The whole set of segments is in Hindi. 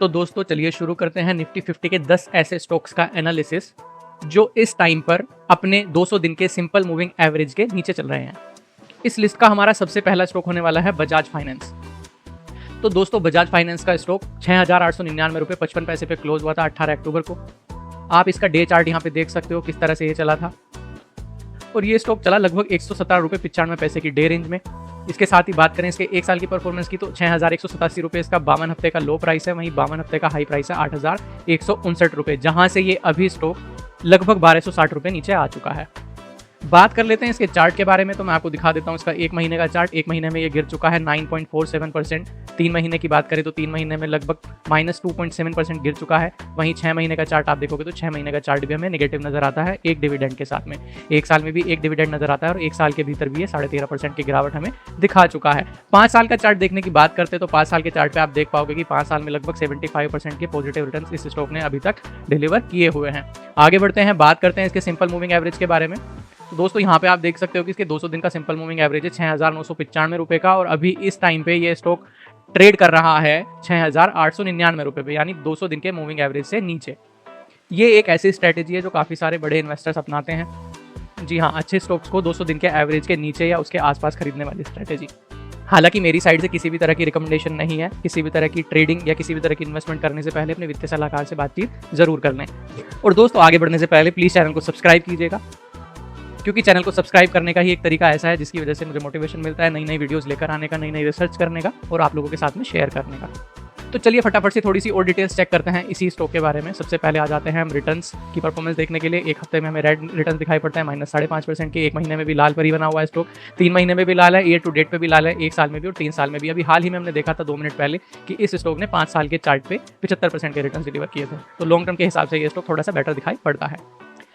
तो दोस्तों चलिए शुरू करते हैं निफ्टी 50 के 10 ऐसे स्टॉक्स का एनालिसिस जो इस टाइम पर अपने 200 दिन के सिंपल मूविंग एवरेज के नीचे चल रहे हैं। इस लिस्ट का हमारा सबसे पहला स्टॉक होने वाला है बजाज फाइनेंस। तो दोस्तों बजाज फाइनेंस का स्टॉक 6,899 रुपये 55 पैसे पे क्लोज हुआ था 18 अक्टूबर को। आप इसका डे चार्ट यहाँ पे देख सकते हो किस तरह से ये चला था और ये स्टॉक चला लगभग 117 रुपये 95 पैसे की डे रेंज में। इसके साथ ही बात करें इसके एक साल की परफॉर्मेंस की तो 6,187 रुपये इसका 52 हफ्ते का लो प्राइस है, वहीं 52 हफ्ते का हाई प्राइस है 8,159 रुपये, जहां से ये अभी स्टॉक लगभग 1,260 रुपये नीचे आ चुका है। बात कर लेते हैं इसके चार्ट के बारे में, तो मैं आपको दिखा देता हूँ इसका एक महीने का चार्ट। एक महीने में ये गिर चुका है 9.47%। 3 महीने की बात करें तो 3 महीने में लगभग -2.7% गिर चुका है। वहीं 6 महीने का चार्ट आप देखोगे तो 6 महीने का चार्ट भी हमें नेगेटिव नजर आता है एक डिविडेंड के साथ में। एक साल में भी एक डिविडेंड नजर आता है और एक साल के भीतर भी ये 13.5% की गिरावट हमें दिखा चुका है। 5 साल का चार्ट देखने की बात करते तो 5 साल के चार्ट पे आप देख पाओगे कि 5 साल में लगभग 75% के पॉजिटिव रिटर्न इस स्टॉक ने अभी तक डिलीवर किए हुए हैं। आगे बढ़ते हैं, बात करते हैं इसके सिंपल मूविंग एवरेज के बारे में। तो दोस्तों यहाँ पे आप देख सकते हो कि इसके 200 दिन का सिंपल मूविंग एवरेज है 6,995 रुपये का और अभी इस टाइम पे ये स्टॉक ट्रेड कर रहा है 6,899 रुपये पे, यानी 200 दिन के मूविंग एवरेज से नीचे। ये एक ऐसी स्ट्रैटेजी है जो काफ़ी सारे बड़े इन्वेस्टर्स अपनाते हैं। जी हाँ, अच्छे स्टॉक्स को 200 दिन के एवरेज के नीचे या उसके आसपास खरीदने वाली स्ट्रैटेजी। हालांकि मेरी साइड से किसी भी तरह की रिकमेंडेशन नहीं है, किसी भी तरह की ट्रेडिंग या किसी भी तरह की इन्वेस्टमेंट करने से पहले अपने वित्तीय सलाहकार से बातचीत जरूर कर लें। और दोस्तों आगे बढ़ने से पहले प्लीज़ चैनल को सब्सक्राइब कीजिएगा, क्योंकि चैनल को सब्सक्राइब करने का ही एक तरीका ऐसा है जिसकी वजह से मुझे मोटिवेशन मिलता है नई नई वीडियोस लेकर आने का, नई नई रिसर्च करने का और आप लोगों के साथ में शेयर करने का। तो चलिए फटाफट से थोड़ी सी और डिटेल्स चेक करते हैं इसी स्टॉक के बारे में। सबसे पहले आ जाते हैं हम रिटर्न्स की परफॉर्मेंस देखने के लिए। एक हफ्ते में हमें रेड रिटर्न दिखाई पड़ता है -5.5% के। एक महीने में भी लाल पर ही बना हुआ है स्टॉक, 3 महीने में भी लाल है, ईयर टू डेट पे भी लाल है, एक साल में भी और 3 साल में भी। अभी हाल ही में हमने देखा था 2 मिनट पहले कि इस स्टॉक ने 5 साल के चार्ट पे 75% के रिटर्न डिलीवर किए थे। तो लॉन्ग टर्म के हिसाब से ये स्टॉक थोड़ा सा बेटर दिखाई पड़ता है।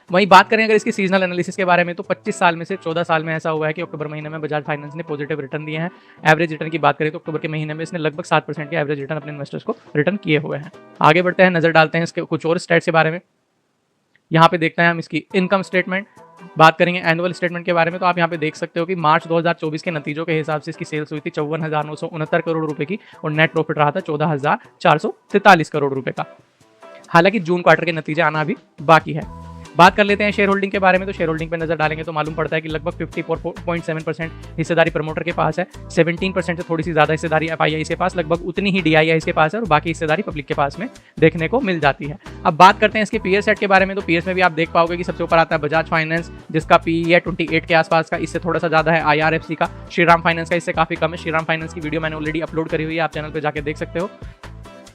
वहीं बात करें अगर इसकी सीजनल एनालिसिस के बारे में तो 25 साल में से 14 साल में ऐसा हुआ है कि अक्टूबर महीने में बजाज फाइनेंस ने पॉजिटिव रिटर्न दिए हैं। एवरेज रिटर्न की बात करें तो अक्टूबर के महीने में इसने लगभग 7% के एवरेज रिटर्न अपने इन्वेस्टर्स को रिटर्न किए हुए हैं। आगे बढ़ते हैं, नजर डालते हैं इसके कुछ और स्टैट्स के बारे में। यहाँ पे देखते हैं हम इसकी इनकम स्टेटमेंट। बात करेंगे एनुअल स्टेटमेंट के बारे में तो आप यहाँ पे देख सकते हो कि मार्च 2024 के नतीजों के हिसाब से इसकी सेल्स हुई थी 54,969 करोड़ रुपए की और नेट प्रॉफिट रहा था 14,443 करोड़ रुपए का। हालांकि जून क्वार्टर के नतीजे आना अभी बाकी है। बात कर लेते हैं शेयर होल्डिंग के बारे में। तो शेयर होल्डिंग पे नजर डालेंगे तो मालूम पड़ता है कि लगभग 54.7% हिस्सेदारी प्रमोटर के पास है, 17% से थोड़ी सी ज्यादा हिस्सेदारी एफआईआई के पास, लगभग उतनी ही डीआईआई के पास है और बाकी हिस्सेदारी पब्लिक के पास में देखने को मिल जाती है। अब बात करते हैं इसके पीयर सेट के बारे में। तो पीएस में भी आप देख पाओगे कि सबसे ऊपर आता है बजाज फाइनेंस जिसका पी है 28 के आसपास का, इससे थोड़ा सा ज्यादा है आईआरएफसी का। श्रीराम फाइनेंस का इससे काफी कम है। श्रीराम फाइनेंस की वीडियो मैंने ऑलरेडी अपलोड करी हुई है, आप चैनल पर जाकर देख सकते हो।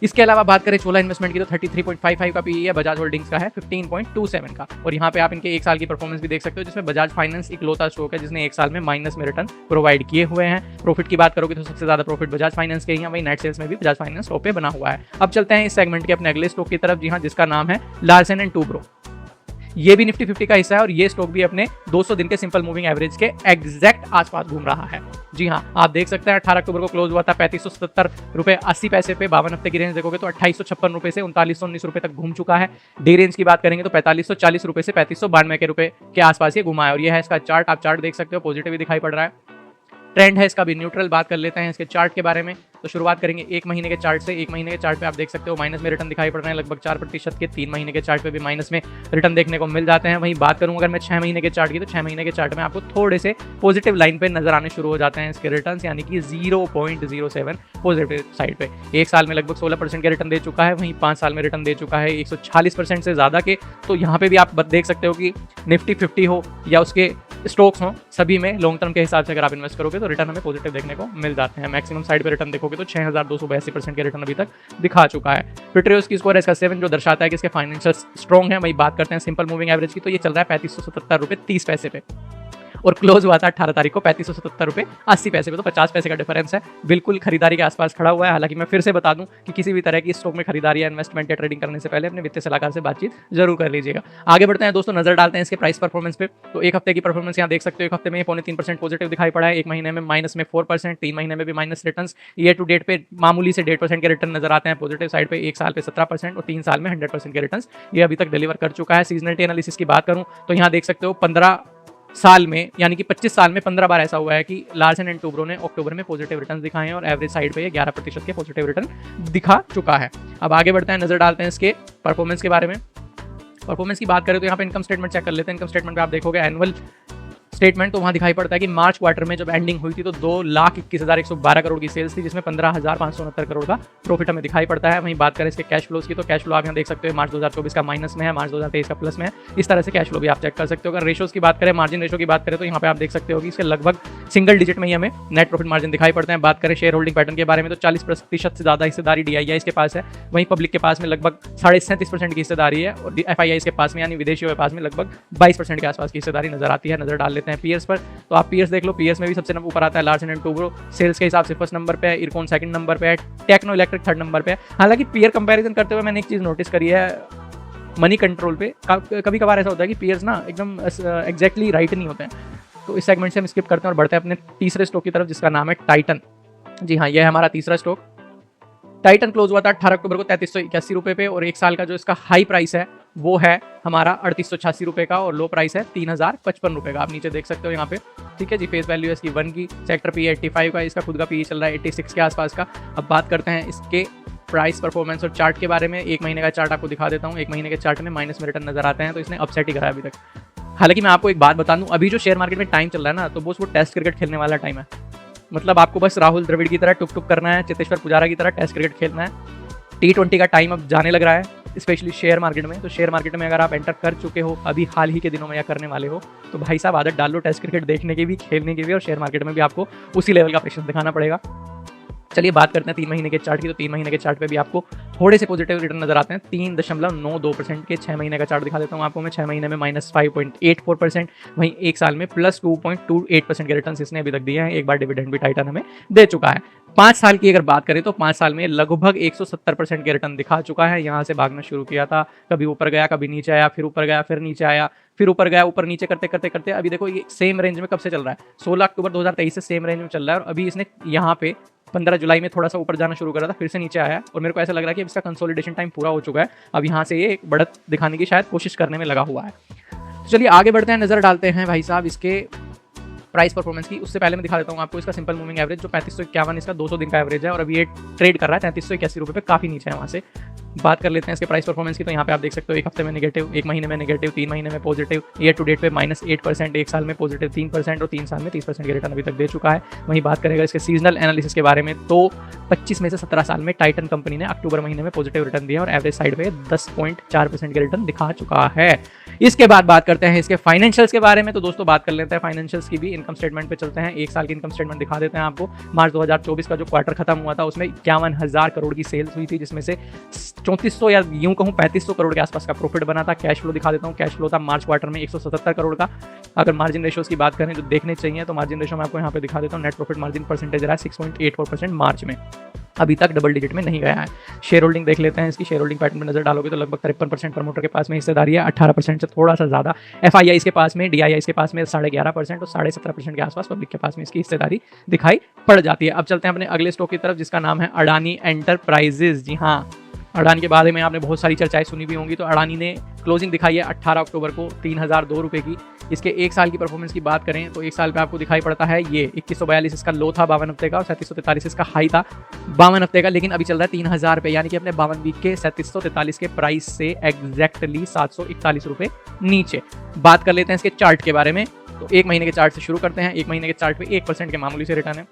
इसके अलावा बात करें चोला इन्वेस्टमेंट की तो 33.55 का पीई है, बजाज होल्डिंग्स का है 15.27 का। और यहाँ पे आप इनके एक साल की परफॉर्मेंस भी देख सकते हो जिसमें बजाज फाइनेंस इकलौता स्टॉक है जिसने एक साल में माइनस में रिटर्न प्रोवाइड किए हुए हैं। प्रॉफिट की बात करोगे तो सबसे ज्यादा प्रॉफिट बजाज फाइनेंस के ही है, वही नेट सेल्स में भी बजाज फाइनेंस टॉप पे बना हुआ है। अब चलते हैं इस सेगमेंट के अपने अगले स्टॉक की तरफ, जी हाँ, जिसका नाम है लार्सन एंड टूब्रो। ये भी निफ्टी 50 का हिस्सा है और ये स्टॉक भी अपने 200 दिन के सिंपल मूविंग एवरेज के एग्जैक्ट आसपास घूम रहा है। जी हाँ, आप देख सकते हैं 18 अक्टूबर को क्लोज हुआ था 3577 रुपये 80 पैसे पे। 52 हफ्ते की रेंज देखोगे तो 2856 रुपये से 3919 रुपये तक घूम चुका है। डे रेंज की बात करेंगे तो 4540 रुपये से 3592 के रुपये के आसपास ये घुमा है और ये है इसका चार्ट। आप चार्ट देख सकते हो, पॉजिटिव दिखाई पड़ रहा है। ट्रेंड है इसका भी न्यूट्रल। बात कर लेते हैं इसके चार्ट के बारे में। तो शुरुआत करेंगे एक महीने के चार्ट से। एक महीने के चार्ट पे आप देख सकते हो माइनस में रिटर्न दिखाई पड़ रहे हैं लगभग 4% के। 3 महीने के चार्ट पे भी माइनस में रिटर्न देखने को मिल जाते हैं। वहीं बात करूं अगर मैं 6 महीने के चार्ट की तो 6 महीने के चार्ट में आपको थोड़े से पॉजिटिव लाइन पे नजर आने शुरू हो जाते हैं इसके रिटर्न, यानी कि 0.07 पॉजिटिव साइड पे। एक साल में लगभग 16% के रिटर्न दे चुका है, वहीं 5 साल में रिटर्न दे चुका है 146% से ज्यादा के। तो यहाँ पे भी आप देख सकते हो कि निफ्टी 50 हो या उसके स्टॉक्स हो, सभी में लॉन्ग टर्म के हिसाब से अगर आप इन्वेस्ट करोगे तो रिटर्न हमें पॉजिटिव देखने को मिल जाते हैं। मैक्सिमम साइड पे रिटर्न देखोगे तो 6,282% के रिटर्न अभी तक दिखा चुका है। फिटरियोस की स्कोर है इसका 7 जो दर्शाता है कि इसके फाइनेंशियल स्ट्रॉन्ग है। वही बात करते हैं सिंपल मूविंग एवरेज की तो ये चल रहा है 3577 रुपये 30 पैसे पे और क्लोज हुआ था 18 तारीख को 3577 रुपये 80 पैसे पे। तो 50 पैसे का डिफरेंस है, बिल्कुल खरीदारी के आसपास खड़ा हुआ है। हालांकि मैं फिर से बता दूं कि किसी भी तरह की स्टॉक में खरीदारी या इन्वेस्टमेंट या ट्रेडिंग करने से पहले अपने वित्तीय सलाहकार से बातचीत जरूर कर लीजिएगा। आगे बढ़ते हैं दोस्तों, नजर डालते हैं इसके प्राइस परफॉर्मेंस पे। तो एक हफ्ते की परफॉर्मेंस यहाँ देख सकते हो, एक हफ्ते में 3.25% पॉजिटिव दिखाई पड़ा है, एक महीने में माइनस में 4%, 3 महीने में भी minus return. Year to date पे मामूली से 1.5% के रिटर्न नजर आते हैं पॉजिटिव साइड पे, एक साल पे 17% और 3 साल में 100% के रिटर्न ये अभी तक डिलीवर कर चुका है। सीजनलिटी एनालिसिस की बात करूं तो यहाँ देख सकते हो 15 साल में यानी कि 25 साल में 15 बार ऐसा हुआ है कि लार्सन एंड टूब्रो ने अक्टूबर में पॉजिटिव रिटर्न दिखाए हैं और एवरेज साइड पे ये 11% के पॉजिटिव रिटर्न दिखा चुका है। अब आगे बढ़ते हैं, नजर डालते हैं इसके परफॉर्मेंस के बारे में। परफॉर्मेंस की बात करें तो यहाँ पे इनकम स्टेटमेंट चेक कर लेते हैं। इनकम स्टेटमेंट पे आप देखोगे एनुअल स्टेटमेंट, तो वहाँ दिखाई पड़ता है कि मार्च क्वार्टर में जब एंडिंग हुई थी तो 2,21,112 करोड़ की सेल्स थी, जिसमें 15,569 करोड़ का प्रॉफिट हमें दिखाई पड़ता है। वहीं बात करें इसके कैश फ्लोज की, तो कैश फ्लो आप यहाँ देख सकते हो मार्च 2024 का माइनस में है, मार्च 2023 का प्लस में है। इस तरह से कैश फ्लो भी आप चेक कर सकते हो। अगर रेशोज की बात करें, मार्जिन रेशो की बात करें, तो यहाँ पे आप देख सकते हो कि इसके लगभग सिंगल डिजिट में ही हमें नेट प्रॉफिट मार्जिन दिखाई पड़ते हैं। बात करें शेयर होल्डिंग पैटर्न के बारे में, तो 40% से ज़्यादा हिस्सेदारी DII के पास है, वहीं पब्लिक के पास में लगभग 37.5% की हिस्सेदारी है और FIIs के पास में यानी विदेशियों के पास में लगभग 22% के आसपास की हिस्सेदारी नजर आती है। नजर डाल लेते हैं पीयर्स पर, तो आप पीयर्स देख लो, पीयर्स में भी सबसे ऊपर आता है लार्सन एंड टूब्रो, सेल्स के हिसाब से फर्स्ट नंबर पे है, इरकॉन सेकंड नंबर पे है, टेक्नो इलेक्ट्रिक थर्ड नंबर पे है। हालांकि पीयर कंपैरिजन करते हुए मैंने एक चीज़ नोटिस करी है मनी कंट्रोल पे, कभी कभार ऐसा होता है कि पीयर्स ना एकदम एग्जैक्टली राइट नहीं होते हैं। तो इस सेगमेंट से हम स्किप करते हैं और बढ़ते हैं अपने तीसरे स्टॉक की तरफ, जिसका नाम है टाइटन। जी हाँ, यह है हमारा तीसरा स्टॉक। टाइटन क्लोज हुआ था 18 अक्टूबर को 3381 रुपये पे और एक साल का जो इसका हाई प्राइस है वो है हमारा 3886 रुपये का और लो प्राइस है 3055 रुपये का। आप नीचे देख सकते हो यहाँ पे, ठीक है जी। फेस वैल्यू है इसकी 1 की, सेक्टर पी 85 का, इसका खुद का पी चल रहा है 86 के आसपास का। अब बात करते हैं इसके प्राइस परफॉर्मेंस और चार्ट के बारे में। एक महीने का चार्ट आपको दिखा देता हूँ। एक महीने के चार्ट में माइनस में रिटर्न नजर आते हैं, तो इसने अपसेट ही करा है अभी तक। हालांकि मैं आपको एक बात बता दूं, अभी जो शेयर मार्केट में टाइम चल रहा है ना, तो वो टेस्ट क्रिकेट खेलने वाला टाइम है। मतलब आपको बस राहुल द्रविड़ की तरह टुक टुक करना है, चेतेश्वर पुजारा की तरह टेस्ट क्रिकेट खेलना है। T20 का टाइम अब जाने लग रहा है, स्पेशली शेयर मार्केट में। तो शेयर मार्केट में अगर आप एंटर कर चुके हो अभी हाल ही के दिनों में या करने वाले हो, तो भाई साहब आदत डाल लो टेस्ट क्रिकेट देखने की भी, खेलने की भी, और शेयर मार्केट में भी आपको उसी लेवल का पेशेंस दिखाना पड़ेगा। चलिए बात करते हैं 3 महीने के चार्ट की। तो 3 महीने के चार्ट पे भी आपको थोड़े से पॉजिटिव रिटर्न नजर आते हैं, 3.92% के। 6 महीने का चार्ट दिखा देता हूँ आपको मैं। 6 महीने में -5.84%, वहीं एक साल में +2.28% के रिटर्न इसने अभी तक दिए हैं। एक बार डिविडेंड भी टाइटन हमें दे चुका है। 5 साल की अगर बात करें तो 5 साल में लगभग 170% के रिटर्न दिखा चुका है। यहाँ से भागना शुरू किया था, कभी ऊपर गया, कभी नीचे आया, फिर ऊपर गया, फिर नीचे आया, फिर ऊपर गया, ऊपर नीचे करते करते करते अभी देखो ये सेम रेंज में कब से चल रहा है, 16 अक्टूबर 2023 से सेम रेंज में चल रहा है। और अभी इसने यहाँ पे 15 जुलाई में थोड़ा सा ऊपर जाना शुरू करा था, फिर से नीचे आया और मेरे को ऐसा लग रहा है कि इसका कंसोलिडेशन टाइम पूरा हो चुका है। अब यहाँ से ये एक बढ़त दिखाने की शायद कोशिश करने में लगा हुआ है। तो चलिए आगे बढ़ते हैं, नजर डालते हैं भाई साहब इसके प्राइस परफॉर्मेंस की। उससे पहले मैं दिखा देता हूँ आपको इसका सिंपल मूविंग एवरेज, जो 3551 इसका 200 दिन का एवरेज है और अभी ये ट्रेड कर रहा है 3381 रुपये पे, काफ़ी नीचे है वहाँ से। बात कर लेते हैं इसके प्राइस परफॉर्मेंस की। तो यहाँ पे आप देख सकते हो एक हफ्ते में नेगेटिव, एक महीने में नेगेटिव, 3 महीने में पॉजिटिव, ईयर टू डेट पे -8%, एक साल में पॉजिटिव 3% और 3 साल में 30% के रिटर्न अभी तक दे चुका है। वहीं बात करेगा इसके सीजनल एनालिसिस के बारे में, तो 25 में से 17 साल में टाइटन कंपनी ने अक्टूबर महीने में पॉजिटिव रिटर्न दिया और एवरेज साइड पे 10.4% के रिटर्न दिखा चुका है। इसके बाद बात करते हैं इसके फाइनेंशियल्स के बारे में। तो दोस्तों बात कर लेते हैं फाइनेंशियल्स की भी। इनकम स्टेटमेंट पे चलते हैं, एक साल की इनकम स्टेटमेंट दिखा देते हैं आपको। मार्च 2024 का जो क्वार्टर खत्म हुआ था उसमें 51,000 करोड़ की सेल्स हुई थी, जिसमें से 3400 या यूं कहूं 3500 करोड़ के आसपास का प्रॉफिट बना था। कैश फ्लो दिखा देता हूं, कैश फ्लो था मार्च क्वार्टर में 177 करोड़ का। अगर मार्जिन रेशोज की बात करें जो देखने चाहिए, तो मार्जिन रेशो मैं आपको यहाँ पे दिखा देता हूँ। नेट प्रॉफिट मार्जिन परसेंटेज रहा है 6.84% मार्च में, अभी तक डबल डिजिट में नहीं गया है। शेयर होल्डिंग देख लेते हैं इसकी। शेयर होल्डिंग पैटर्न में नजर डालोगे तो लगभग 53% प्रमोटर के पास में हिस्सेदारी है, 18% से थोड़ा सा ज्यादा FIIs के पास में, DIIs के पास में 11.5% और 17.5% के आसपास पब्लिक के पास में इसकी हिस्सेदारी दिखाई पड़ जाती है। अब चलते हैं अपने अगले स्टॉक की तरफ, जिसका नाम है अडानी एंटरप्राइजेज। जी हाँ, अडानी के बारे में आपने बहुत सारी चर्चाएं सुनी भी होंगी। तो अडानी ने क्लोजिंग दिखाई है 18 अक्टूबर को 3002 रुपये की। इसके एक साल की परफॉर्मेंस की बात करें तो एक साल पे आपको दिखाई पड़ता है ये 2142 इसका लो था 52 हफ्ते का और 3743 इसका हाई था 52 हफ्ते का, लेकिन अभी चल रहा है 3000 रुपये, यानी कि अपने 52 वीक के 3743 के प्राइस से एग्जैक्टली 741 रुपये नीचे। बात कर लेते हैं इसके चार्ट के बारे में। तो एक महीने के चार्ट से शुरू करते हैं। एक महीने के चार्ट पे 1% के मामूली से रिटर्न है,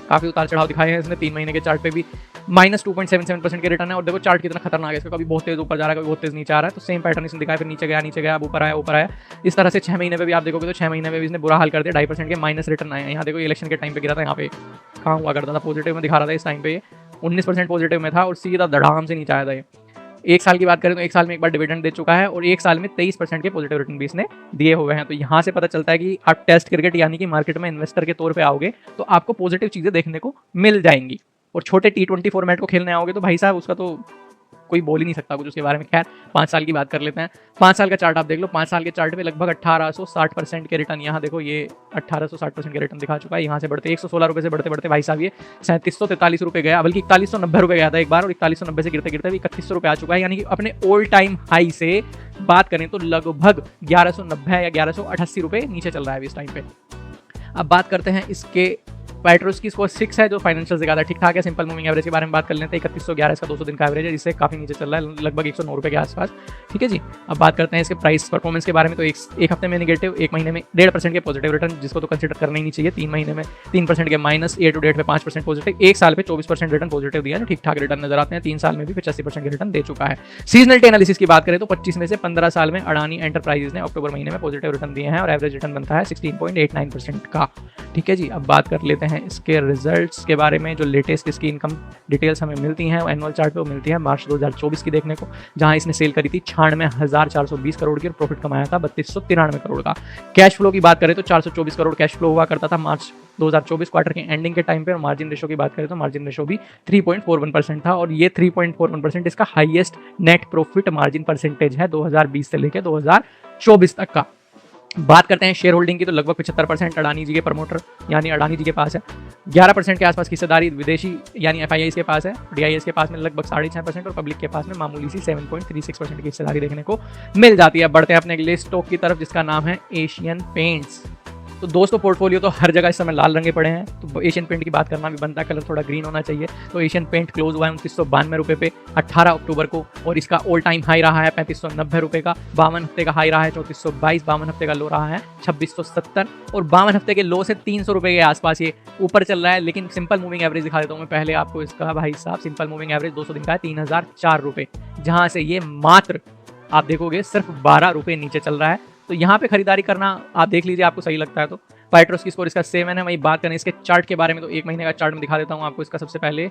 काफ़ी उतार चढ़ाव दिखाए हैं इसने। 3 महीने के चार्ट पे भी -2.77% के रिटर्न है और देखो चार्ट कितना खतरनाक है, इसका कभी बहुत तेज ऊपर जा रहा है, कभी बहुत तेज नीचे आ रहा है। तो सेम पैटर्न इसने दिखाया, फिर नीचे गया, अब ऊपर आया। इस तरह से 6 महीने पे भी आप देखोगे तो 6 महीने में भी इसने बुरा हाल कर दिया, 2.5% के माइनस रिटर्न आए हैं। यहाँ देखो इलेक्शन के टाइम पे गिरा था, यहाँ पे कहाँ हुआ करता था, पॉजिटिव में दिखा रहा था इस टाइम पे 19% पॉजिटिव में था और सीधा धड़ाम से नीचे आया था ये। एक साल की बात करें तो एक साल में एक बार डिविडेंड दे चुका है और एक साल में 23% के पॉजिटिव रिटर्न भी इसने दिए हुए हैं। तो यहाँ से पता चलता है कि आप टेस्ट क्रिकेट यानी कि मार्केट में इन्वेस्टर के तौर पे आओगे तो आपको पॉजिटिव चीज़ें देखने को मिल जाएंगी, और छोटे T20 फॉर्मेट को खेलने आओगे तो भाई साहब उसका तो कोई बोल ही नहीं सकता कुछ उसके बारे में। खैर 5 साल की बात कर लेते हैं। 5 साल का चार्ट आप देख लो। 5 साल के चार्ट पे लगभग 1860% के रिटर्न, यहाँ देखो ये 1860% के रिटर्न दिखा चुका है। यहाँ से बढ़ते 116 रुपये से बढ़ते बढ़ते भाई साहब ये 3743 रुपये गया, बल्कि 4190 रुपये गया था एक बार, और 4190 से गिरते गिरते 3100 रुपये आ चुका है। यानी कि अपने ऑल टाइम हाई से बात करें तो लगभग 1190 या 1188 रुपये नीचे चल रहा है अभी इस टाइम पे। अब बात करते हैं इसके पेट्रोस की स्कोर 6 है, जो फाइनेंशियल से ज़्यादा ठीक ठाक है। सिंपल मूविंग एवरेज के बारे में बात कर लेते हैं। 3111 इसका 200 दिन का एवरेज है, जिससे काफ़ी नीचे चल रहा है, लगभग 109 रुपये के आसपास। ठीक है जी। अब बात करते हैं इसके प्राइस परफॉर्मेंस के बारे में। तो एक हफ्ते में निगेटिव, एक महीने में 1.5% के पॉजिटिव रिटर्न, जिसको तो कंसिडर करना ही नहीं चाहिए। 3 महीने में 3% के माइनस, ईयर टू डेट में 5% पॉजिटिव, एक साल पे 24% रिटर्न पॉजिटिव दिया है, ठीक ठाक रिटर्न नजर आते हैं। 3 साल में भी 85% के रिटर्न दे चुका है। सीजनलिटी एनालिसिस की बात करें तो 25 में से 15 साल में अडानी एंटरप्राइजेज ने अक्टूबर महीने में पॉजिटिव रिटर्न दिए हैं, और एवरेज रिटर्न बनता है 16.89% का। ठीक है जी। अब बात कर लेते हैं इसके रिजल्ट्स के बारे में। जो लेटेस्ट इसकी इनकम डिटेल्स हमें मिलती हैं एनुअल चार्ट पे वो मिलती है मार्च 2024 की देखने को, जहां इसने सेल करी थी 96,420 करोड़ की और प्रॉफिट कमाया था 3293 करोड़ का। कैश फ्लो की बात करें तो 424 करोड़ कैश फ्लो हुआ करता था मार्च 2024 क्वार्टर के एंडिंग के टाइम पे। और मार्जिन रेशो की बात करें तो मार्जिन रेशो भी 3.41% था, और ये 3.41% इसका highest net profit margin percentage है 2020 से लेकर 2024 तक का। बात करते हैं शेयर होल्डिंग की, तो लगभग 75% अडानी जी के प्रमोटर यानी अडानी जी के पास है। 11% के आसपास की हिस्सेदारी विदेशी यानी FIIs के पास है। DIIs के पास में लगभग 6.5%, और पब्लिक के पास में मामूली सी 7.36% की हिस्सेदारी देखने को मिल जाती है। बढ़ते हैं अपने अगले स्टॉक की तरफ, जिसका नाम है एशियन पेंट्स। तो दोस्तों पोर्टफोलियो तो हर जगह इस समय लाल रंगे पड़े हैं, तो एशियन पेंट की बात करना भी बनता है, कलर थोड़ा ग्रीन होना चाहिए। तो एशियन पेंट क्लोज हुआ है 2992 रुपये पे 18 अक्टूबर को, और इसका ऑल टाइम हाई रहा है 3590 रुपये का। 52 हफ्ते का हाई रहा है 3422, 52 हफ्ते का लो रहा है 2670, और 52 हफ्ते के लो से 300 रुपये के आसपास ये ऊपर चल रहा है। लेकिन सिंपल मूविंग एवरेज दिखा देता हूँ मैं पहले आपको इसका भाई साहब। सिंपल मूविंग एवरेज 200 दिन का है 3004 रुपये, जहाँ से ये मात्र आप देखोगे सिर्फ 12 रुपये नीचे चल रहा है। तो यहाँ पे खरीदारी करना आप देख लीजिए, आपको सही लगता है तो। पेट्रोस की स्कोर इसका 7 है। वही बात करें इसके चार्ट के बारे में, तो 1 महीने का चार्ट में दिखा देता हूँ आपको इसका। सबसे पहले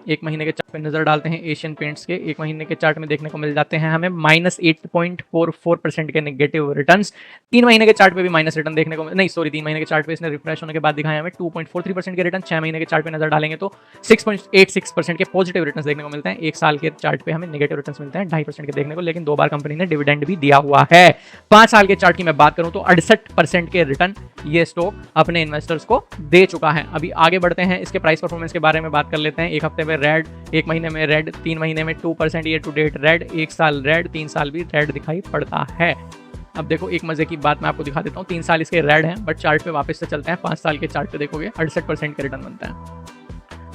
1 महीने के चार्ट पे नजर डालते हैं एशियन पेंट्स के। 1 महीने के चार्ट में देखने को मिल जाते हैं हमें -8.44% के नेगेटिव रिटर्न्स। 3 महीने के चार्ट पे भी माइनस रिटर्न देखने को नहीं, सॉरी 3 महीने के चार्ट पे इसने रिफ्रेश होने के बाद दिखाया हमें 2.43% के रिटर्न। 6 महीने के चार्ट पे नजर डालेंगे तो 6.86% के पॉजिटिव रिटर्न देखने को मिलते हैं। 1 साल के चार्ट पे हमें नेगेटिव रिटर्न मिलते हैं 2.5% के देखने को, लेकिन 2 बार कंपनी ने डिविडेंड भी दिया हुआ है। 5 साल के चार्ट की मैं बात करूं तो 68% के रिटर्न ये स्टॉक अपने इन्वेस्टर्स को दे चुका है। अभी आगे बढ़ते हैं, इसके प्राइस परफॉर्मेंस के बारे में बात कर लेते हैं। 1 हफ्ते में रेड, 1 महीने में रेड, 3 महीने में 2%, ईयर टू डेट रेड, 1 साल रेड, 3 साल भी रेड दिखाई पड़ता है। अब देखो एक मजे की बात मैं आपको दिखा देता हूँ। 3 साल इसके रेड हैं, बट चार्ट पे वापस से चलते हैं। 5 साल के चार्ट पे देखोगे 68% के रिटर्न बनता है,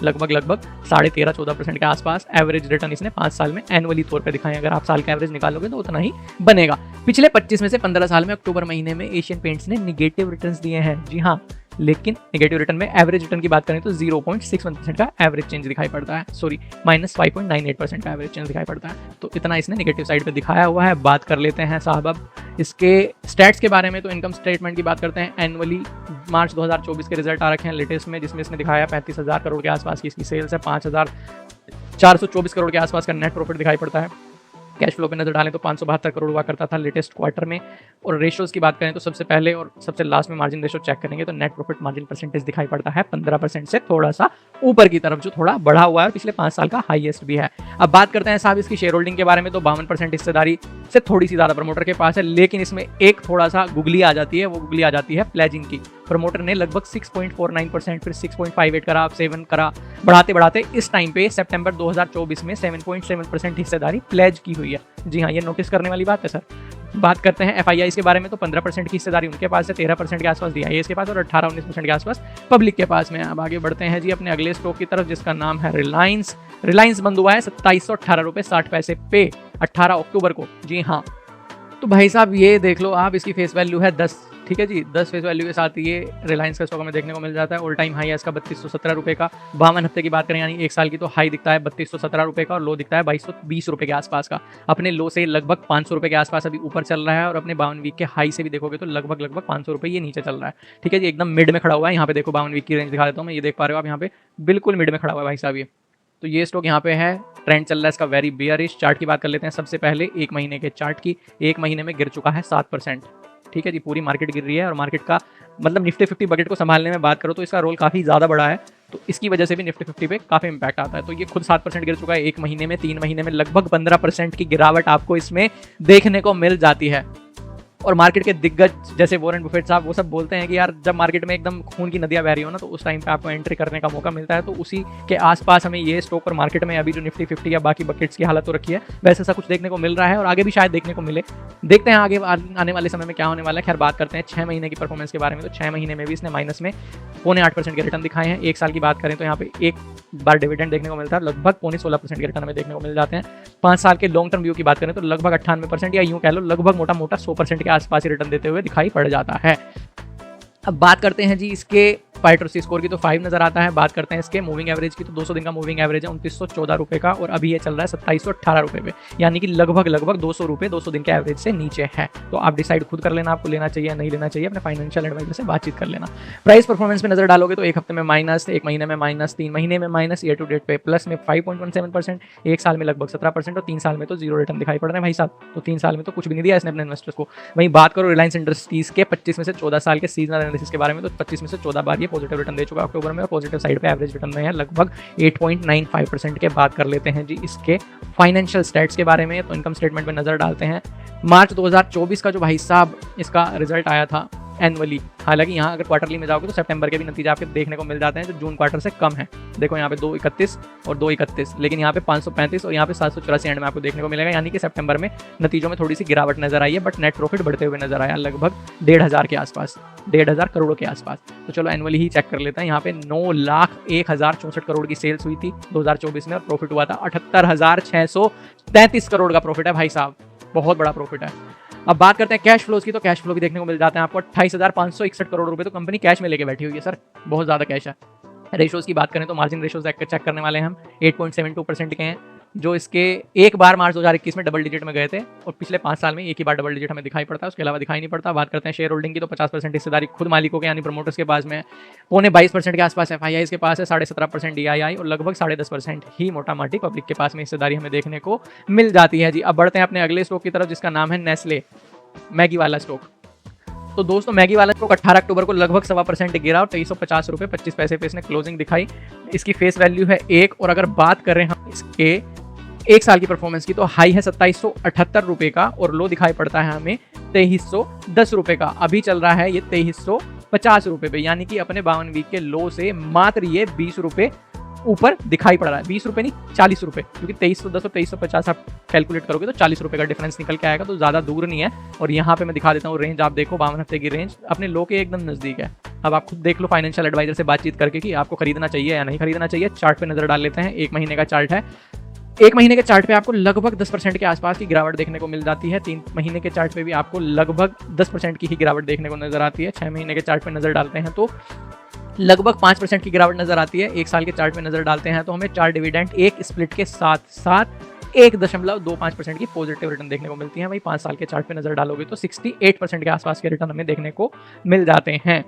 लगभग 13.5-14% के आसपास एवरेज रिटर्न इसने 5 साल में एनुअली तौर पे दिखाए। अगर आप साल का एवरेज निकालोगे तो उतना ही बनेगा। पिछले 25 में से 15 साल में अक्टूबर महीने में एशियन पेंट्स ने निगेटिव रिटर्न्स दिए हैं। जी हाँ, लेकिन नेगेटिव रिटर्न में एवरेज रिटर्न की बात करें तो 0.61% का एवरेज चेंज दिखाई पड़ता है, सॉरी -5.98% का एवरेज चेंज दिखाई पड़ता है। तो इतना इसने नेगेटिव साइड पे दिखाया हुआ है। बात कर लेते हैं साहब अब इसके स्टैट्स के बारे में। तो इनकम स्टेटमेंट की बात करते हैं। एनुअली मार्च 2024 के रिजल्ट आ रखे हैं लेटेस्ट में, जिसमें इसने दिखाया 35,000 करोड़ के आसपास की इसकी सेल्स है। 5,424 करोड़ के आसपास का नेट प्रॉफिट दिखाई पड़ता है। कैश फ्लो पे नजर डालें तो 572 करोड़ हुआ करता था लेटेस्ट क्वार्टर में। और रेशोज की बात करें तो सबसे पहले और सबसे लास्ट में मार्जिन रेशो चेक करेंगे तो नेट प्रॉफिट मार्जिन परसेंटेज दिखाई पड़ता है 15% से थोड़ा सा ऊपर की तरफ, जो थोड़ा बढ़ा हुआ है, पिछले 5 साल का हाईएस्ट भी है। अब बात करते हैं साहब इसकी शेयर होल्डिंग के बारे में। तो 52% हिस्सेदारी से थोड़ी सी ज्यादा प्रमोटर के पास है, लेकिन इसमें एक थोड़ा सा गुगली आ जाती है। वो गुगली आ जाती है प्लेजिंग की। प्रमोटर ने लगभग 6.49%, फिर 6.58 करा, 7 करा, बढ़ाते बढ़ाते इस टाइम पे सितंबर 2024 में 7.7% हिस्सेदारी प्लेज की हुई है। जी हाँ, ये नोटिस करने वाली बात है सर। बात करते हैं FIIs के बारे में। तो 15% की हिस्सेदारी उनके पास है, 13% के आसपास DIIs के पास, और 18-19% के आसपास पब्लिक के पास में। अब आगे बढ़ते हैं जी अपने अगले स्टॉक की तरफ, जिसका नाम है रिलायंस। रिलायंस बंद हुआ है 2718 रुपये 60 पैसे पे 18 अक्टूबर को। जी हाँ, तो भाई साहब ये देख लो आप, इसकी फेस वैल्यू है 10। ठीक है जी, 10 फेस वैल्यू के साथ ये रिलायंस का स्टॉक हमें देखने को मिल जाता है। ऑल टाइम हाई है इसका 3217 रुपये का। 52 हफ्ते की बात करें यानी 1 साल की, तो हाई दिखता है 3217 रुपये का और लो दिखता है 2220 रुपये के आसपास का। अपने लो से लगभग 500 रुपये के आसपास अभी ऊपर चल रहा है, और अपने 52 वीक के हाई से भी देखोगे तो लगभग 500 रुपये ये नीचे चल रहा है। ठीक है जी, एकदम मिड में खड़ा हुआ है। यहाँ पे देखो 52 वीक की रेंज दिखा देता हूँ मैं, ये देख पा रहे हो आप, यहाँ पे बिल्कुल मिड में खड़ा हुआ है भाई साहब ये। तो ये स्टॉक यहाँ पे है, ट्रेंड चल रहा है इसका वेरी बेयरिश। चार्ट की बात कर लेते हैं सबसे पहले 1 महीने के चार्ट की। 1 महीने में गिर चुका है 7%। ठीक है जी, पूरी मार्केट गिर रही है, और मार्केट का मतलब निफ्टी 50 बकेट को संभालने में बात करो तो इसका रोल काफ़ी ज़्यादा बड़ा है। तो इसकी वजह से भी निफ्टी 50 पे काफ़ी इंपैक्ट आता है। तो ये खुद 7% गिर चुका है 1 महीने में, 3 महीने में लगभग 15% की गिरावट आपको इसमें देखने को मिल जाती है। और मार्केट के दिग्गज जैसे वॉरेन बफेट साहब वो सब बोलते हैं कि यार जब मार्केट में एकदम खून की नदियां बह रही हो ना, तो उस टाइम पे आपको एंट्री करने का मौका मिलता है। तो उसी के आसपास हमें ये स्टॉक और मार्केट में अभी जो निफ्टी 50 या बाकी बकेट्स की हालत हो रखी है वैसे ऐसा कुछ देखने को मिल रहा है और आगे भी शायद देखने को मिले। देखते हैं आगे आने वाले समय में क्या होने वाला है। खैर बात करते हैं 6 महीने की परफॉर्मेंस के बारे में। तो 6 महीने में भी इसने माइनस में 0.8% के रिटर्न दिखाए हैं। 1 साल की बात करें तो यहाँ पे एक बार डिविडेंड देखने को मिलता है, लगभग 0.16% के रिटर्न हमें देखने को मिल जाते हैं। 5 साल के लॉन्ग टर्म व्यू की बात करें तो लगभग 98% या यूं कह लो लगभग मोटा मोटा 100% के आसपास ही रिटर्न देते हुए दिखाई पड़ जाता है। अब बात करते हैं जी इसके पाइट्रोसी स्कोर की, तो 5 नजर आता है। बात करते हैं इसके मूविंग एवरेज की, तो 200 दिन का मूविंग एवरेज है 2914 रुपए का और अभी ये चल रहा है 2718 रुपए पे, यानी कि लगभग 200 रुपए 200 दिन के एवरेज से नीचे है। तो आप डिसाइड खुद कर लेना आपको लेना चाहिए नहीं लेना चाहिए, अपने फाइनेंशियल एडवाइजर से बातचीत कर लेना। प्राइस परफॉर्मेंस पे नजर डालोगे तो 1 हफ्ते में माइनस, 1 महीने में माइनस, 3 महीने में माइनस, ईयर टू डेट पे प्लस में 5.17%, 1 साल में लगभग 17% और 3 साल में तो जीरो रिटर्न दिखाई पड़ रहे हैं भाई साहब। तो 3 साल में तो कुछ भी नहीं दिया इसने अपने इन्वेस्टर्स को। वहीं बात करो रिलायंस इंडस्ट्रीज के 25 में से 14 साल के सीजनल एनालिसिस के बारे में, तो 25 में से 14 बार ये पॉजिटिव रिटर्न दे चुका है अक्टूबर में और पॉजिटिव साइड पे एवरेज रिटर्न में है लगभग 8.95% के। बात कर लेते हैं जी इसके फाइनेंशियल स्टेट्स के बारे में, तो इनकम स्टेटमेंट में नजर डालते हैं। मार्च 2024 का जो भाई साहब इसका रिजल्ट आया था एनुअली, हालांकि यहाँ अगर क्वार्टरली में जाओगे तो सितंबर के भी नतीजे आपके देखने को मिल जाते हैं जो जून क्वार्टर से कम है। देखो यहाँ पे 231 और 231, लेकिन यहाँ पे 535 और यहाँ पे 784 एंड में आपको देखने को मिलेगा, यानी कि सितंबर में नतीजों में थोड़ी सी गिरावट नजर आई है, बट नेट प्रॉफिट बढ़ते हुए नजर आया लगभग 1,500 के आसपास, 1,500 करोड़ के आसपास। तो चलो एनुअली ही चेक कर लेते हैं। यहाँ पे 9,01,064 करोड़ की सेल्स हुई थी 2024 में और प्रॉफिट हुआ था 78,633 करोड़ का प्रॉफिट है भाई साहब, बहुत बड़ा प्रॉफिट है। अब बात करते हैं कैश फ्लोज की, तो कैश फ्लो भी देखने को मिल जाते हैं आपको 28,561 करोड़ रुपए तो कंपनी कैश में लेके बैठी हुई है सर, बहुत ज़्यादा कैश है। रेशोज की बात करें तो मार्जिन रेशोज चेक करने वाले हैं हम, 8.72% के हैं, जो इसके एक बार मार्च 2021 में डबल डिजिट में गए थे और पिछले 5 साल में एक ही बार डबल डिजिट हमें दिखाई पड़ता है, उसके अलावा दिखाई नहीं पड़ता। बात करते हैं शेयर होल्डिंग की, तो 50% हिस्सेदारी खुद मालिकों के यानी प्रमोटर्स के पास में है, 22% के आसपास FIIs के पास है, 17.5% DII और लगभग 10.5% ही मोटा माटी पब्लिक के पास में हिस्सेदारी हमें देखने को मिल जाती है जी। अब बढ़ते हैं अपने अगले स्टॉक की तरफ जिसका नाम है नेस्ले, मैगी वाला स्टॉक। तो दोस्तों मैगी वाला स्टॉक 18 अक्टूबर को लगभग 1.25% गिरा और 2350 रुपये 25 पैसे पे इसने क्लोजिंग दिखाई। इसकी फेस वैल्यू है 1 और अगर बात करें हम इसके 1 साल की परफॉर्मेंस की, तो हाई है 2778 रुपये का और लो दिखाई पड़ता है हमें 2310 रुपये का। अभी चल रहा है ये 2350 रुपये पे, यानी कि अपने 52 वीक के लो से मात्र ये 20 रुपये ऊपर दिखाई पड़ रहा है। 20 रुपये नहीं 40 रुपये, क्योंकि 2310 और 2350 आप कैलकुलेट करोगे तो 40 रुपये का डिफरेंस निकल के आएगा, तो ज़्यादा दूर नहीं है। और यहाँ पे मैं दिखा देता हूँ रेंज, आप देखो 52 हफ्ते की रेंज अपने लो के एकदम नज़दीक है। अब आप खुद देख लो फाइनेंशियल एडवाइजर से बातचीत करके कि आपको खरीदना चाहिए या नहीं खरीदना चाहिए। चार्ट पे नजर डाल लेते हैं, 1 महीने का चार्ट है। 1 महीने के चार्ट पे आपको लगभग 10% के आसपास की गिरावट देखने को मिल जाती है। 3 महीने के चार्ट पे भी आपको लगभग 10% की ही गिरावट देखने को नजर आती है। 6 महीने के चार्ट पे नजर डालते हैं तो लगभग 5% की गिरावट नजर आती है। 1 साल के चार्ट में नजर डालते हैं तो हमें 4 डिविडेंड 1 स्प्लिट के साथ साथ 1.25% की पॉजिटिव रिटर्न देखने को मिलती है। वही 5 साल के चार्ट पे नजर डालोगे तो 68% के आसपास के रिटर्न हमें देखने को मिल जाते हैं।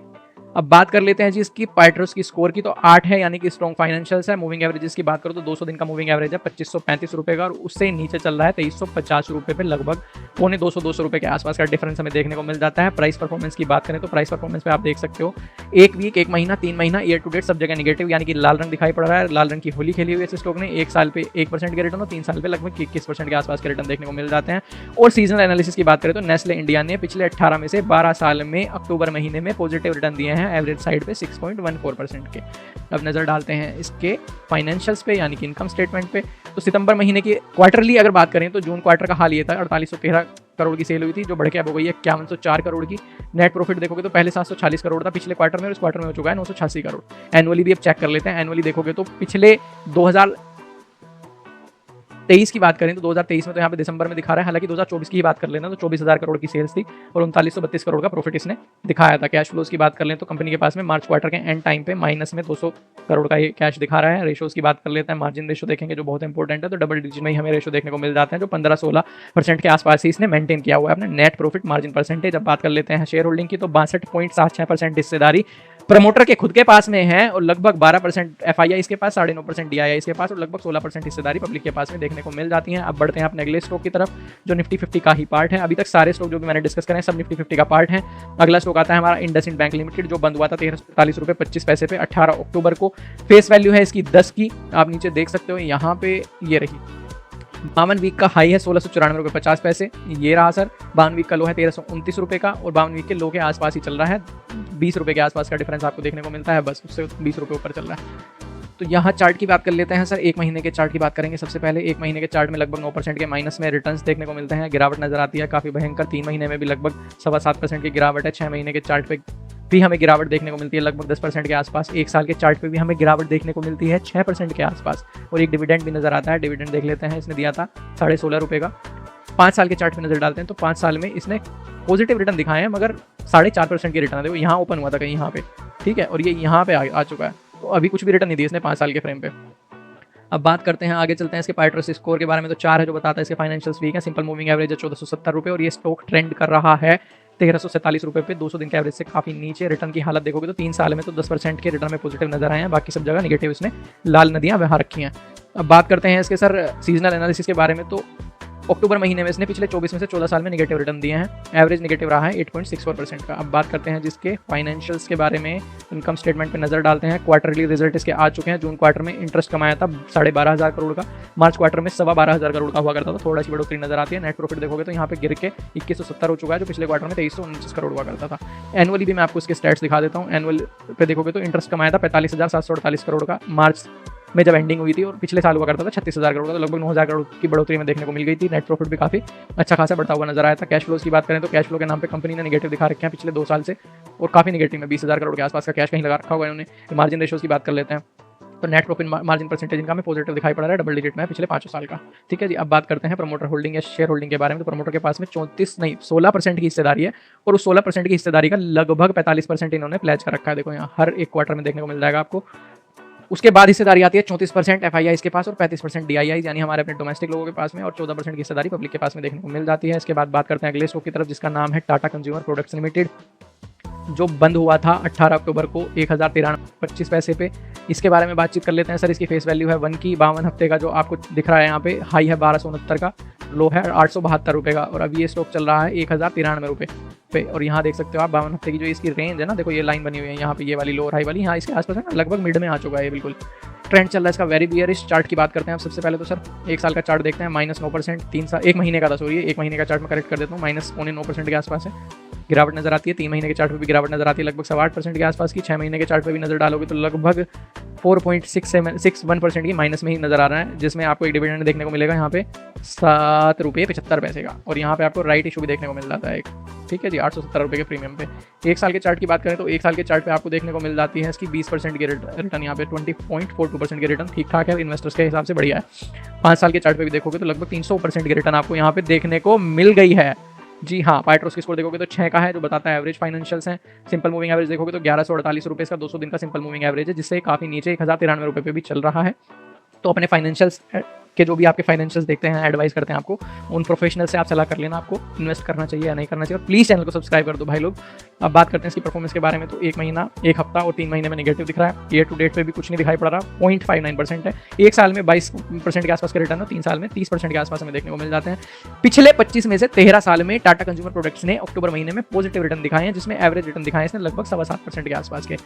अब बात कर लेते हैं जी इसकी पाइट्रोस की स्कोर की, तो 8 है, यानी कि स्ट्रॉन्ग फाइनेंशियल्स है। मूविंग एवरेजेस की बात करो तो 200 दिन का मूविंग एवरेज है 2535 रुपये का और उससे नीचे चल रहा है 2350 रुपये पे, लगभग 200 रुपये के आसपास का डिफरेंस हमें देखने को मिल जाता है। प्राइस परफॉर्मेंस की बात करें तो प्राइस परफॉर्मेंस पे आप देख सकते हो 1 वीक, 1 महीना, 3 महीना, ईयर टू डेट सब जगह निगेटिव, यानी कि लाल रंग दिखाई पड़ रहा है। लाल रंग की होली खेली हुई है इस स्टॉक ने। 1 साल पे 1% के रिटर्न और 3 साल पे लगभग 21% के आसपास के रिटर्न देखने को मिल जाते हैं। और सीजनल एनालिसिस की बात करें तो नेस्ले इंडिया ने पिछले 18 में से 12 साल में अक्टूबर महीने में पॉजिटिव रिटर्न दिए हैं एवरेज साइड पे 6.14% के। अब नजर डालते हैं इसके फाइनेंशियल्स पे, यानी कि इनकम स्टेटमेंट पे। तो सितंबर महीने की क्वार्टरली अगर बात करें तो जून क्वार्टर का हाल ये था 4813 करोड़ की सेल हुई थी, जो बढ़ के अब हो गई है 5104 करोड़ की। नेट प्रॉफिट देखोगे तो पहले 740 करोड़ था पिछले क्वार्टर में और इस क्वार्टर में हो चुका है 986 करोड़। एनुअली भी अब चेक कर लेते हैं। एनुअली देखोगे तो पिछले 2023 की बात करें तो 2023 में तो यहाँ पे दिसंबर में दिखा रहा है, हालांकि 2024 की ही बात कर लेना तो 24,000 करोड़ की सेल्स थी और 3932 करोड़ का प्रॉफिट इसने दिखाया था। कैश फ्लोज की बात कर लें तो कंपनी के पास में मार्च क्वार्टर के एंड टाइम पे माइनस में 200 करोड़ का ये कैश दिखा रहा है। रेशोज की बात कर लेते हैं, मार्जिन रेशो देखेंगे जो बहुत इंपॉर्टेंट है, तो डबल डिजिट में ही हमें रेशो देखने को मिल जाते हैं जो 15-16% के आसपास ही इसने मेंटेन किया हुआ है अपने नेट प्रॉफिट मार्जिन परसेंटेज। अब बात कर लेते हैं शेयर होल्डिंग की, तो 62.76% हिस्सेदारी प्रमोटर के खुद के पास में है और लगभग 12% एफआईआई इसके पास, 9.5% डीआईआई इसके पास और लगभग 16% हिस्सेदारी पब्लिक के पास में देखने को मिल जाती है। अब बढ़ते हैं अपने अगले स्टॉक की तरफ जो निफ्टी 50 का ही पार्ट है। अभी तक सारे स्टॉक जो भी मैंने डिस्कस करे सब निफ्टी 50 का पार्ट है। अगला स्टॉक आता है हमारा इंडसइंड बैंक लिमिटेड जो बंद हुआ था 1343.25 पे 18 अक्टूबर को। फेस वैल्यू है इसकी 10 की, आप नीचे देख सकते हो यहाँ पे ये रही। 52 वीक का हाई है 1694.50, ये रहा सर। 52 वीक का लो है 1329 रुपये का और 52 वीक के लो के आसपास ही चल रहा है। 20 रुपये के आसपास का डिफरेंस आपको देखने को मिलता है, बस उससे 20 रुपये ऊपर चल रहा है। तो यहाँ चार्ट की बात कर लेते हैं सर। एक महीने के चार्ट की बात करेंगे सबसे पहले। एक महीने के चार्ट में लगभग 9% के माइनस में रिटर्न्स देखने को मिलते हैं, गिरावट नजर आती है काफ़ी भयंकर। 3 महीने में भी लगभग 7.25% की गिरावट है। 6 महीने के चार्ट पे भी हमें गिरावट देखने को मिलती है लगभग 10% के आसपास। एक साल के चार्ट पे भी हमें गिरावट देखने को मिलती है 6% के आसपास और एक डिविडेंड भी नजर आता है। डिविडेंड देख लेते हैं, इसने दिया था 16.5 रुपये का। 5 साल के चार्ट पे नजर डालते हैं तो 5 साल में इसने पॉजिटिव रिटर्न दिखाए हैं मगर 4.5% की रिटर्न है। देखो यहाँ ओपन हुआ था कहीं यहाँ पे, ठीक है, और ये यहाँ पे आ चुका है, तो अभी कुछ भी रिटर्न नहीं दी इसने 5 साल के फ्रेम पे। अब बात करते हैं, आगे चलते हैं इसके पाइट्रस स्कोर के बारे में। तो 4 है जो बताता है इसके फाइनेंशियल्स वीक है। सिंपल मूविंग एवरेज है 1470 रुपये और ये स्टॉक ट्रेंड कर रहा है 1347 रुपये पे 200 दिन के एवरेज से काफ़ी नीचे। रिटर्न की हालत देखोगे तो 3 साल में तो 10% के रिटर्न में पॉजिटिव नजर आए हैं, बाकी सब जगह निगेटिव इसने लाल नदियाँ बहा रखी हैं। अब बात करते हैं इसके सर सीजनल एनालिसिस के बारे में। तो अक्टूबर महीने में इसने पिछले 24 में से 14 साल में निगेटिव रिटर्न दिए हैं। एवरेज निगेटिव रहा है 8.64% का। अब बात करते हैं जिसके फाइनेंशियल्स के बारे में। इनकम स्टेटमेंट पे नजर डालते हैं। क्वार्टरली रिजल्ट इसके आ चुके हैं। जून क्वार्टर में इंटरेस्ट कमाया था 12,500 करोड़ का, मार्च क्वार्टर में 12,500 करोड़ का हुआ करता था, थोड़ा सी बढ़ोतरी नजर आती है। नेट प्रॉफिट देखोगे तो यहाँ पे गिर के 2170 हो चुका है जो पिछले क्वार्टर में 2329 करोड़ हुआ करता था। एनुअली भी मैं आपको इसके स्टैट्स दिखा देता हूँ। एनुअल पे देखोगे तो इंटरेस्ट कमाया था 45,748 करोड़ का मार्च में जब एंडिंग हुई थी और पिछले साल हुआ करता था 36,000 करोड़ का, तो लगभग 9,000 करोड़ की बढ़ोतरी में देखने को मिल गई थी। नेट प्रॉफिट भी काफी अच्छा खासा बढ़ता हुआ नजर आया था। कैश फ्लोज की बात करें तो कैश फ्लो के नाम पे कंपनी ने निगेटिव दिखा रखे हैं पिछले 2 साल से और काफी निगेटिव में 20,000 करोड़ के आसपास का कैश कहीं लगा रखा हुआ है उन्होंने। मार्जिन रेशियोज की बात कर लेते हैं तो नेट प्रॉफिट मार्जिन परसेंटेज इनका में पॉजिटिव दिखाई पड़ रहा है, डबल डिजिट में है पिछले 5 साल का, ठीक है जी। अब बात करते हैं प्रमोटर होल्डिंग या शेयर होल्डिंग के बारे में। तो प्रमोटर के पास में 16% की हिस्सेदारी है और उस 16% की हिस्सेदारी का लगभग 45% इन्होंने प्लेज कर रखा है। देखो यहाँ हर एक क्वार्टर में देखने को मिल जाएगा आपको। उसके बाद हिस्सेदारी आती है 34% एफआईआई के पास और 35% डीआईआई यानी हमारे अपने डोमेस्टिक लोगों के पास में और 14% की हिस्सेदारी पब्लिक के पास में देखने को मिल जाती है। इसके बाद बात करते हैं अगले स्टॉक की तरफ जिसका नाम है टाटा कंज्यूमर प्रोडक्ट्स लिमिटेड जो बंद हुआ था 18 अक्टूबर को 1093.25 पे। इसके बारे में बातचीत कर लेते हैं सर। इसकी फेस वैल्यू है 1 की। 52 हफ्ते का जो आपको दिख रहा है यहाँ पे हाई है 1269 का, लो है 872 रुपये का और अभी ये स्टॉक चल रहा है 1093 रुपये पे। और यहाँ देख सकते हो आप 52 हफ्ते की जो इसकी रेंज है ना, देखो ये लाइन बनी हुई है यहाँ पे, ये वाली लो और हाई वाली, यहाँ इसके आसपास है ना, लगभग मिड में आ चुका है ये बिल्कुल। ट्रेंड चल रहा है इसका वेरी बियरिश। चार्ट की बात करते हैं आप सबसे पहले तो सर 1 साल का चार्ट देखते हैं -9%। 3 साल 1 महीने का था, सॉरी 1 महीने का चार्ट में करेक्ट कर देता हूँ, -9% के आसपास है गिरावट नजर आती है। 3 महीने के चार्ट पे भी गिरावट नजर आती है लगभग 8% के आसपास की। 6 महीने के चार्ट पे भी नजर डालोगे तो लगभग 4.61% की माइनस में ही नजर आ रहा है, जिसमें आपको एक डिविडेंड देखने को मिलेगा यहाँ पे 7.75 का और यहाँ पे आपको राइट इशू भी देखने को मिल जाता है एक, ठीक है जी, 870 रुपये के प्रीमियम पे। 1 साल के चार्ट की बात करें तो 1 साल के चार्ट पे आपको देखने को मिल जाती है इसकी 20% की रिटर्न, यहाँ पे 20.42% की रिटर्न ठीक ठाक है, इन्वेस्टर्स के हिसाब से बढ़िया है। 5 साल के चार्ट पे भी देखोगे तो लगभग 300% की रिटर्न आपको यहाँ पे देखने को मिल गई है। जी हाँ, पाइट्रोस की स्कोर देखोगे तो 6 का है जो बताता है एवरेज फाइनेंशियल्स हैं। सिंपल मूविंग एवरेज देखोगे तो 1148 रुपये का 200 दिन का सिंपल मूविंग एवरेज है, जिससे काफ़ी नीचे 1093 रुपये पे भी चल रहा है। तो अपने फाइनेंशियल्स के जो भी आपके फाइनेंशियल्स देखते हैं, एडवाइस करते हैं आपको, उन प्रोफेशनल से आप सलाह कर लेना आपको इन्वेस्ट करना चाहिए या नहीं करना चाहिए। और प्लीज़ चैनल को सब्सक्राइब कर दो भाई लोग। अब बात करते हैं इसकी परफॉर्मेंस के बारे में। तो 1 महीना, 1 हफ्ता और 3 महीने में नेगेटिव दिख रहा है। ईयर टू डेट पे भी कुछ नहीं दिखाई पड़ रहा, 0.59% है। 1 साल में 22% के आसपास का रिटर्न है, 3 साल में 30% के आसपास हमें देखने को मिल जाते हैं। पिछले 25 में से 13 साल में टाटा कंज्यूमर प्रोडक्ट्स ने अक्टूबर महीने में पॉजिटिव रिटर्न दिखाए हैं, जिसमें एवरेज रिटर्न दिखाए हैं इसने लगभग 7.25% के आसपास के।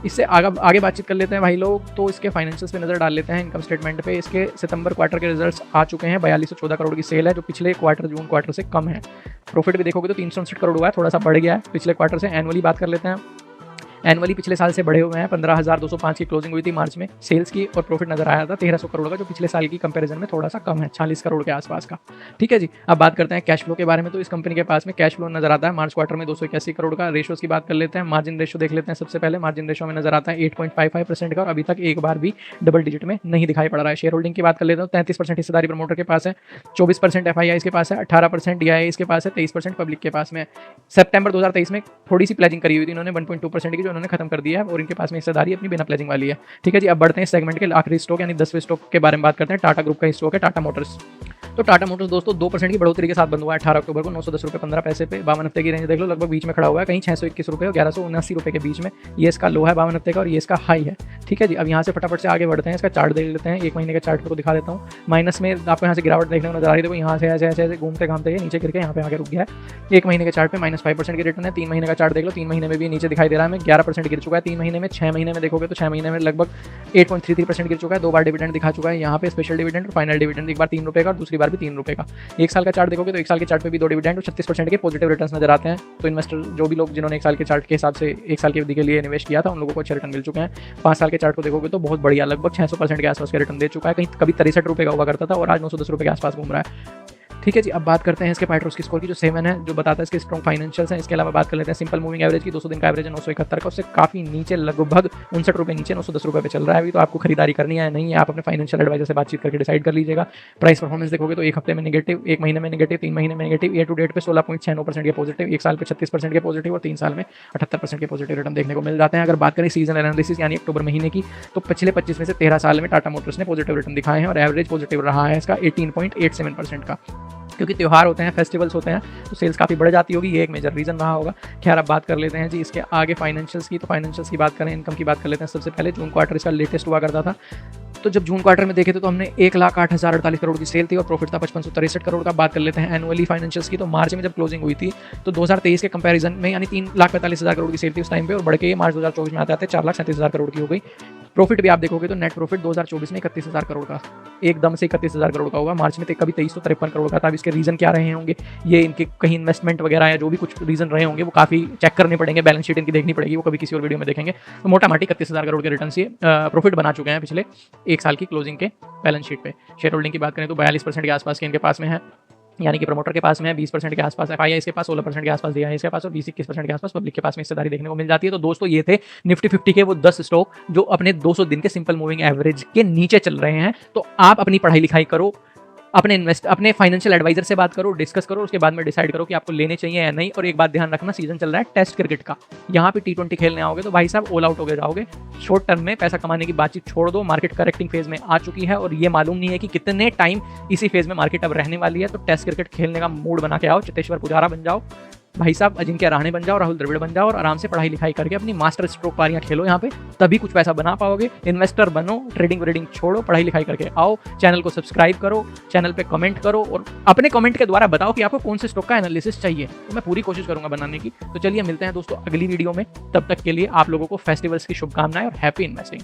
इससे आगे बातचीत कर लेते हैं भाई लोग। तो इसके फाइनेंशियल्स पे नजर डाल लेते हैं, इनकम स्टेटमेंट पे। इसके सितंबर क्वार्टर के रिजल्ट्स आ चुके हैं, 4214 करोड़ की सेल है जो पिछले क्वार्टर जून क्वार्टर से कम है। प्रॉफिट भी देखोगे तो 369 करोड़ हुआ है, थोड़ा सा बढ़ गया है पिछले क्वार्टर से। एनुअली बात कर लेते हैं, एनुअली पिछले साल से बढ़े हुए हैं। 15,205 की क्लोजिंग हुई थी मार्च में सेल्स की और प्रॉफिट नजर आया था 1300 करोड़ का, जो पिछले साल की कंपैरिजन में थोड़ा सा कम है, 40 करोड़ के आसपास का, ठीक है जी। अब बात करते हैं कैश फ्लो के बारे में। तो इस कंपनी के पास में कैश फ्लो नजर आता है मार्च क्वार्टर में 281 करोड़ का। रेशोज की बात कर लेते हैं, मार्जिन रेशो देख लेते हैं सबसे पहले। मार्जिन रेशो में नजर आता है 8.55% का और अभी तक एक बार भी डबल डिजिट में नहीं दिखाई पड़ रहा है। शेयर होल्डिंग की बात कर लेते हैं, 33% हिस्सेदारी प्रमोटर के पास है, 24% एफआईआई के पास है, 18% डीआईआई के पास है, 23% पब्लिक के पास में। सितंबर 2023 में थोड़ी सी प्लेजिंग करी हुई थी इन्होंने 1.2% की, जो उन्होंने खत्म कर दिया है और इनके पास में हिस्सेदारी अपनी बिना प्लेजिंग वाली है, ठीक है जी। अब बढ़ते हैं सेगमेंट के आखिरी स्टॉक यानी 10वें स्टॉक के बारे में बात करते हैं। टाटा ग्रुप का स्टॉक है टाटा मोटर्स। तो टाटा मोटर्स दोस्तों 2% की बढ़ोतरी के साथ बंद हुआ है 18 अक्टूबर को 910 रुपये 15 पैसे पे। 52 हफ्ते की रेंज देख लो, लगभग बीच में खड़ा हुआ है, कहीं 621 रुपये और 1179 रुपये के बीच में। ये इसका लो है 52 हफ्ते का और ये इसका हाई है। ठीक है जी, अब यहाँ से फटाफट से आगे बढ़ते हैं, इसका चार्ट देख लेते हैं। एक महीने के चार्ट को दिखा देता हूँ। माइनस में आपको यहाँ से गिरावट देखने को नजर आ रही है, देखो यहाँ से ऐसे ऐसे घूमते घामते ये नीचे गिर के यहाँ पे आगे रुक गया है। एक महीने के चार्ट पे -5% की रिटर्न है। 3 महीने का चार्ट देख लो, 3 महीने में भी नीचे दिखाई दे रहा है, 11% गिर चुका है 3 महीने में। 6 महीने में देखोगे तो 6 महीने में लगभग 8.33% गिर चुका है। 2 बार डिविडेंड दिखा चुका है यहाँ पे, स्पेशल डिविडेंड और फाइनल डिविडेंड, एक बार 3 रुपये का और दूसरी बार भी 3 रुपये का। एक साल का चार्ट देखोगे तो एक साल के चार्ट पे भी 2 डिविडेंड और 36% के पॉजिटिव रिटर्न्स नजर आते हैं। तो इन्वेस्टर जो भी लोग जिन्होंने एक साल के चार्ट के हिसाब से एक साल की अवधि के लिए इन्वेस्ट किया था, उन लोगों को अच्छे रिटर्न मिल चुके हैं। 5 साल के चार्ट को देखोगे तो बहुत बढ़िया, लगभग 600% के आसपास का रिटर्न दे चुका है। कहीं कभी 63 रुपये का हुआ करता था और आज 910 रुपये के आसपास घूम रहा है। ठीक है जी, अब बात करते हैं इसके पाइट्रोस्की स्कोर की जो 7 है, जो बताता है इसके स्ट्रॉन्ग फाइनेंशियल्स हैं। इसके अलावा बात कर लेते हैं सिंपल मूविंग एवरेज की। 200 दिन का एवरेज है 971 का, उससे काफी नीचे, लगभग 59 रुपये नीचे 910 रुपये पे चल रहा है अभी। तो आपको खरीदारी करनी है नहीं है, आप अपने फाइनेंशियल एडवाइजर से बातचीत करके डिसाइड कर लीजिएगा। प्राइस परफॉर्मेंस देखोगे तो एक हफ्ते में नेगेटिव, एक महीने में नेगेटिव, 3 महीने में नेगेटिव, ईयर टू डेट पे 16.69% के पॉजिटिव, एक साल पे 36% के पॉजिटिव और 3 साल में 78% के पॉजिटिव रिटर्न देखने को मिल जाते हैं। अगर बात करें सीजन एनालिसिस यानी अक्टूबर महीने की, तो पिछले 25 में से 13 साल में टाटा मोटर्स ने पॉजिटिव रिटर्न दिखाए हैं और एवरेज पॉजिटिव रहा है इसका 18.87% का। क्योंकि त्यौहार होते हैं, फेस्टिवल्स होते हैं, तो सेल्स काफ़ी बढ़ जाती होगी, ये एक मेजर रीज़न रहा होगा। खैर, अब बात कर लेते हैं जी इसके आगे फाइनेंशियल्स की। तो फाइनेंशियल्स की बात करें, इनकम की बात कर लेते हैं। सबसे पहले जून क्वार्टर इसका लेटेस्ट हुआ करता था, तो जब जून क्वार्टर में देखे थे तो हमने 1,08,048 करोड़ की सेल थी और प्रॉफिट था 5563 करोड़ का। बात कर लेते हैं एनुअली फाइनेंशियल्स की, तो मार्च में जब क्लोजिंग हुई थी तो 2023 के कंपैरिजन में यानी 3,45,000 करोड़ की सेल थी उस टाइम पे, और बढ़ के मार्च 2024 में आते आते 4,37,000 करोड़ की हो गई। प्रॉफिट भी आप देखोगे तो नेट प्रॉफिट 2024 में 31,000 करोड़ का, एकदम से 31,000 करोड़ का होगा। मार्च में कभी 2353 करोड़ का था। अब इसके रीजन क्या रहे होंगे, ये इनके कहीं इन्वेस्टमेंट वगैरह या जो भी कुछ रीजन रहे होंगे वो काफ़ी चेक करने पड़ेंगे, बैलेंस शीट इनकी देखनी पड़ेगी, वो कभी किसी और वीडियो में देखेंगे। तो मोटा माटी 31,000 करोड़ के रिटर्न से प्रॉफिट बना चुके हैं पिछले एक साल की क्लोजिंग के बैलेंस शीट पे। शेयर होल्डिंग की बात करें तो 42% के आसपास के इनके पास में है, यानी कि प्रमोटर के पास में है। 20% के आसपास एफआईआई इसके पास, 16% के आसपास दिया है इसके पास और 20-21% के आसपास पब्लिक के पास में हिस्सेदारी देखने को मिल जाती है। तो दोस्तों ये थे निफ्टी 50 के वो 10 स्टॉक जो अपने 200 दिन के सिंपल मूविंग एवरेज के नीचे चल रहे हैं। तो आप अपनी पढ़ाई लिखाई करो, अपने फाइनेंशियल एडवाइजर से बात करो, डिस्कस करो, उसके बाद में डिसाइड करो कि आपको लेने चाहिए या नहीं। और एक बात ध्यान रखना, सीजन चल रहा है टेस्ट क्रिकेट का, यहाँ पे T20 खेलने आओगे तो भाई साहब ऑल आउट हो जाओगे। शॉर्ट टर्म में पैसा कमाने की बातचीत छोड़ दो, मार्केट करेक्टिंग फेज में आ चुकी है और ये मालूम नहीं है कि कितने टाइम इसी फेज में मार्केट अब रहने वाली है। तो टेस्ट क्रिकेट खेलने का मूड बना के आओ, चेतेश्वर पुजारा बन जाओ भाई साहब, अजिंक्य रहाणे बन जाओ, राहुल द्रविड़ बन जाओ और आराम से पढ़ाई लिखाई करके अपनी मास्टर स्ट्रोक पारियां खेलो यहाँ पे, तभी कुछ पैसा बना पाओगे। इन्वेस्टर बनो, ट्रेडिंग व्रेडिंग छोड़ो, पढ़ाई लिखाई करके आओ। चैनल को सब्सक्राइब करो, चैनल पे कमेंट करो और अपने कमेंट के द्वारा बताओ कि आपको कौन से स्टॉक का एनालिसिस चाहिए, तो मैं पूरी कोशिश करूंगा बनाने की। तो चलिए मिलते हैं दोस्तों अगली वीडियो में, तब तक के लिए आप लोगों को फेस्टिवल्स की शुभकामनाएं और हैप्पी इन्वेस्टिंग।